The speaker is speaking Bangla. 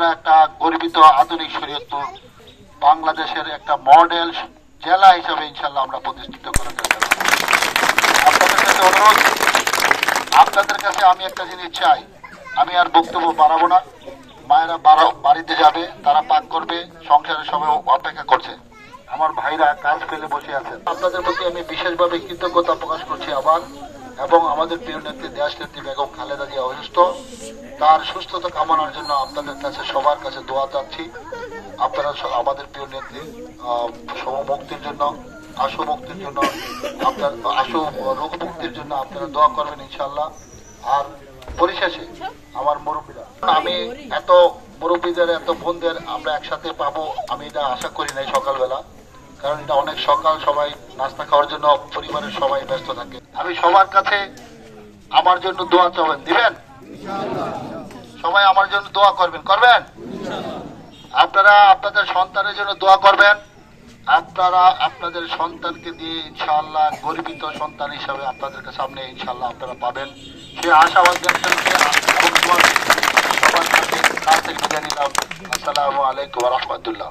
আমরা একটা গর্বিত আধুনিক শরীয়তপুর বাংলাদেশের একটা মডেল জেলা হিসাবে ইনশাল্লাহ আমরা প্রতিষ্ঠিত করার চেষ্টা করব। আপনাদের কাছে অনুরোধ, আপনাদের কাছে আমি একটা জিনিস চাই, আমি আর বক্তব্য বাড়াবো না। মায়েরা বাড়িতে যাবে, তারা পাক করবে, সংসারের সবাই অপেক্ষা করছে, আমার ভাইরা কাজ ফেলে বসে আছেন। আপনাদের প্রতি আমি বিশেষভাবে কৃতজ্ঞতা প্রকাশ করছি আবার, এবং আমাদের প্রিয় নেত্রী দেশ নেত্রী বেগম খালেদা জিয়া অসুস্থ, তার সুস্থতা কামনার জন্য আপনাদের কাছে সবার কাছে দোয়া চাচ্ছি। আপনারা আমাদের প্রিয় নেত্রী মুক্তির জন্য, আশু মুক্তির জন্য, আপনার আশু রোগ মুক্তির জন্য আপনারা দোয়া করবেন ইনশাল্লাহ। আর পরিশেষে আমার মুরব্বীরা, আমি এত মুরব্বীদের এত বোনদের আমরা একসাথে পাবো আমি এটা আশা করি নাই সকালবেলা, কারণ এটা অনেক সকাল, সবাই নাস্তা খাওয়ার জন্য পরিবারের সবাই ব্যস্ত থাকে। আমি সবার কাছে আমার জন্য দোয়া চাবেন, দিবেন? সবাই আমার জন্য দোয়া করবেন, করবেন? আপনারা আপনাদের সন্তানের জন্য দোয়া করবেন। আপনারা আপনাদের সন্তানকে দিয়ে ইনশাআল্লাহ গর্বিত সন্তান হিসাবে আপনাদের সামনে ইনশাআল্লাহ আপনারা পাবেন, সে আশাবাদ ব্যক্ত করে সবার কাছে কাছ থেকে বিদায় নিলাম। আসসালামু আলাইকুম ওয়া রাহমাতুল্লাহ।